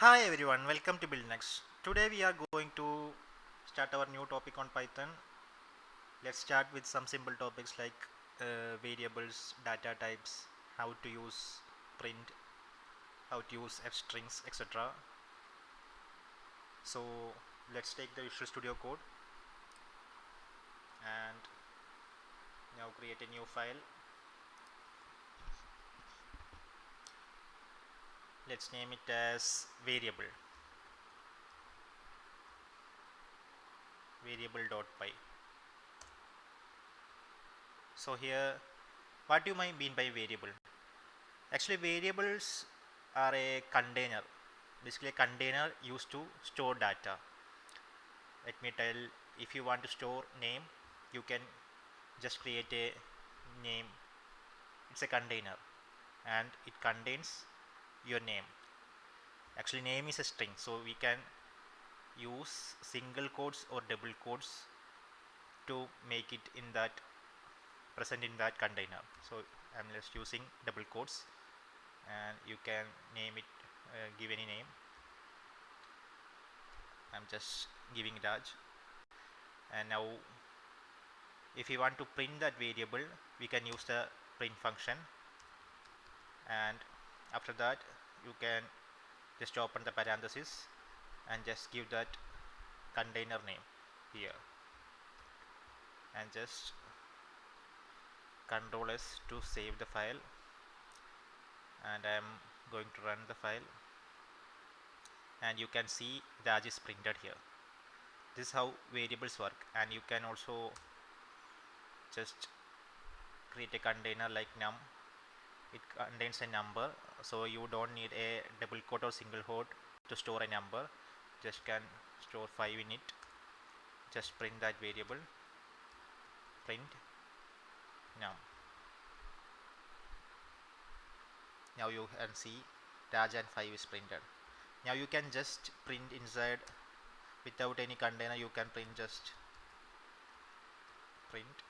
Hi everyone, welcome to Build Next. Today we are going to start our new topic on Python. Let's start with some simple topics like variables, data types, how to use print, how to use f strings, etc. So let's take the Visual Studio Code and now create a new file. Let's name it as variable.py. So here, what do you mean by variable? Actually, variables are a container, basically a container used to store data. Let me tell, if you want to store name, you can just create a name. It's a container and it contains your name. Actually, name is a string, so we can use single quotes or double quotes to make it in that present in that container. So I'm just using double quotes and you can name it, give any name. I'm just giving Raj. And now if you want to print that variable, we can use the print function, and after that you can just open the parenthesis and just give that container name here and just Control S to save the file, and I am going to run the file, and you can see Raj is printed here. This is how variables work, and you can also just create a container like num. It contains a number, so you don't need a double quote or single quote to store a number. Just can store 5 in it. Just print that variable, print num. Now you can see Raj and 5 is printed. Now you can just print inside without any container. You can print just print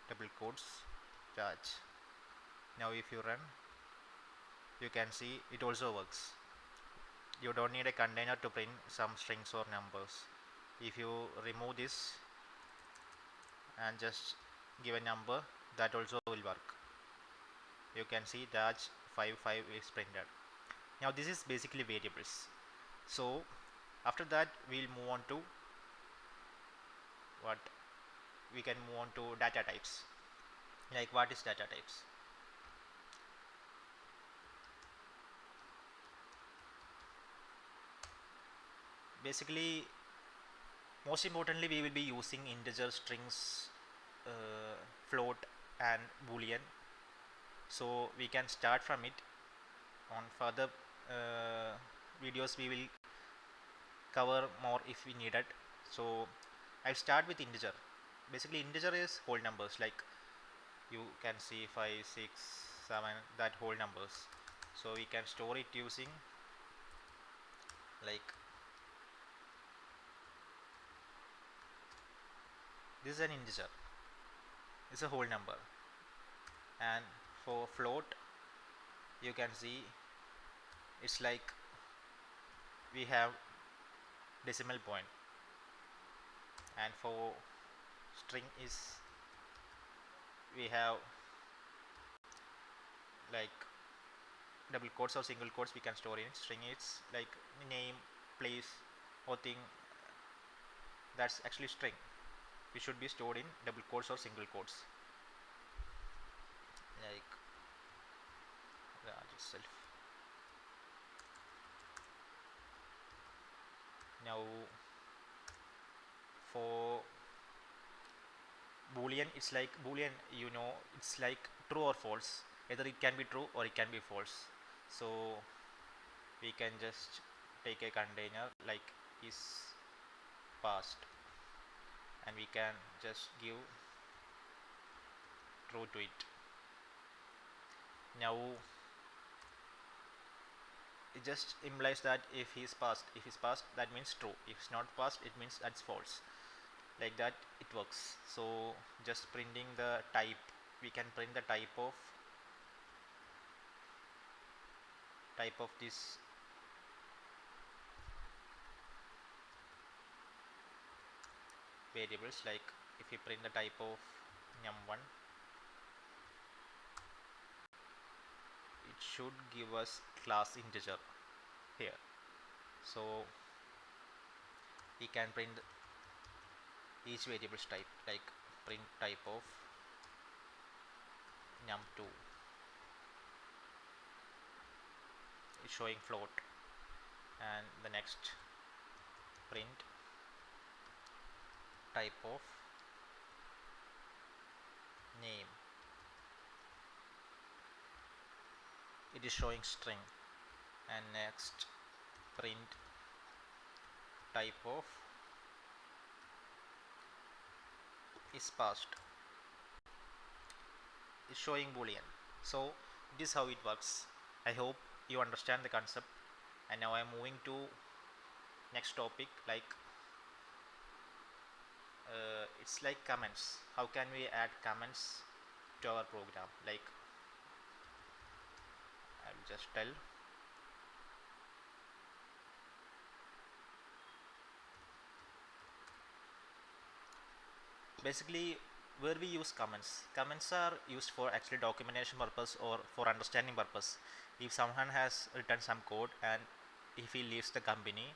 double quotes Raj. Now if you run, you can see it also works. You don't need a container to print some strings or numbers. If you remove this and just give a number, that also will work. You can see Raj 55 is printed. Now this is basically variables. So after that we'll move on to what we can move on to data types. Like, what is data types? Basically, most importantly, we will be using integer, strings, float and boolean. So we can start from it. On further videos we will cover more if we need it. So I'll start with integer. Basically, integer is whole numbers, like you can see 5, 6, 7, that whole numbers. So we can store it using like this is an integer, it's a whole number. And for float, you can see it's like we have decimal point, and for string is we have like double quotes or single quotes we can store in it. String is like name, place or thing, that's actually string. We should be stored in double quotes or single quotes, like that itself. Now for boolean, it's like boolean, it's like true or false. Either it can be true or it can be false. So we can just take a container like is passed, and we can just give true to it. Now it just implies that if he is passed, if it's passed, that means true. If it's not passed, it means that's false. Like that it works. So just printing the type, we can print the type of type of this variables, like if you print the type of num1, it should give us class integer here. So we can print each variable's type, like print type of num2 is showing float, and the next print type of name, it is showing string, and next print type of is passed, is showing boolean. So this is how it works. I hope you understand the concept. And now I am moving to next topic, like it's like comments. How can we add comments to our program? Like I will just tell. Basically, where we use comments are used for actually documentation purpose or for understanding purpose. If someone has written some code and if he leaves the company,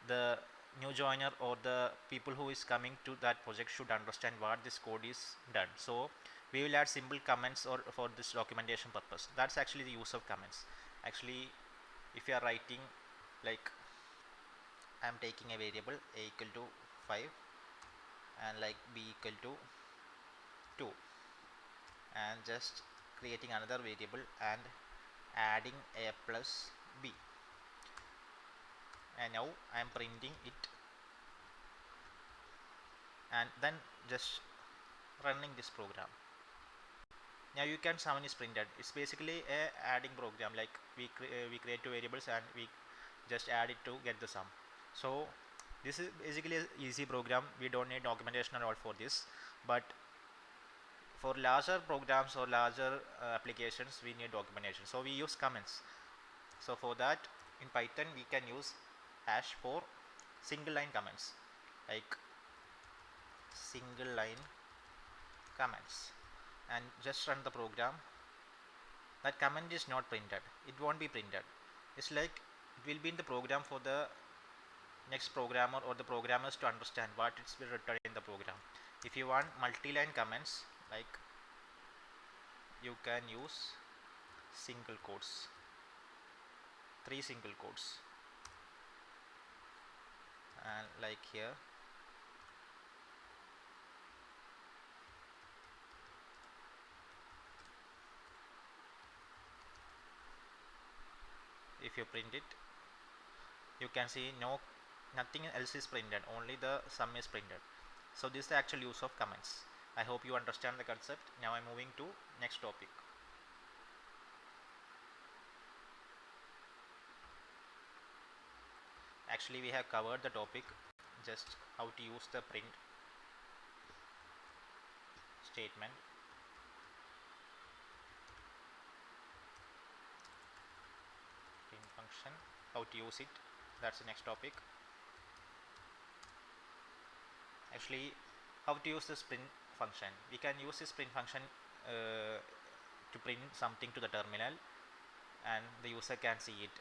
the new joiner or the people who is coming to that project should understand what this code is done. So we will add simple comments or for this documentation purpose. That's actually the use of comments. Actually, if you are writing, like I am taking a variable a equal to 5 and like b equal to 2, and just creating another variable and adding a plus b, and now I am printing it, and then just running this program. Now you can sum is printed. It's basically a adding program, like we create two variables and we just add it to get the sum. So this is basically an easy program. We don't need documentation at all for this, but for larger programs or larger applications we need documentation, so we use comments. So for that, in Python we can use hash for single line comments, like single line comments, and just run the program. That comment is not printed, it won't be printed. It's like it will be in the program for the next programmer or the programmers to understand what it's been written in the program. If you want multi-line comments, like you can use single quotes, 3 single quotes, and like here if you print it, you can see nothing else is printed, only the sum is printed. So this is the actual use of comments. I hope you understand the concept. Now I'm moving to next topic. Actually we have covered the topic, just how to use the print statement, print function, how to use it. That's the next topic. Actually, how to use this print function. We can use this print function to print something to the terminal and the user can see it.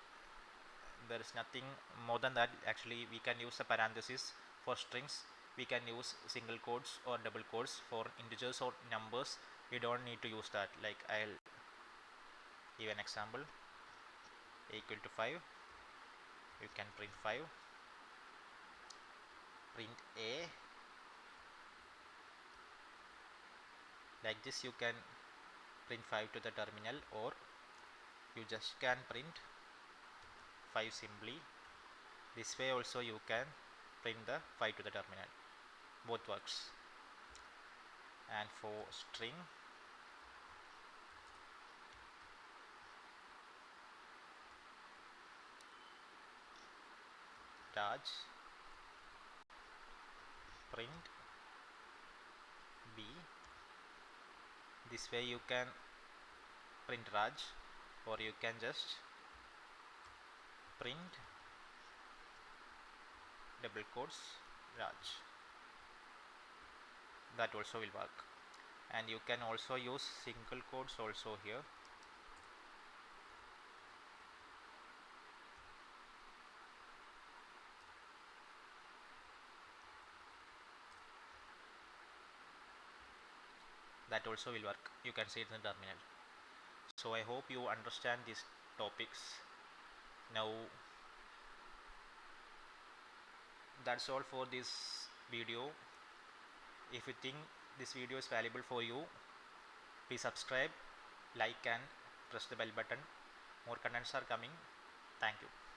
There is nothing more than that. Actually we can use a parenthesis for strings, we can use single quotes or double quotes for integers or numbers. We don't need to use that. Like I'll give an example, a equal to 5, you can print 5, print a, like this. You can print 5 to the terminal, or you just can print 5 simply. This way also you can print the 5 to the terminal, both works. And for string, Raj, print b. This way you can print Raj, or you can just print double quotes Raj. That also will work, and you can also use single quotes also here. That also will work. You can see it in the terminal. So I hope you understand these topics. Now that's all for this video. If you think this video is valuable for you, please subscribe, like and press the bell button. More contents are coming. Thank you.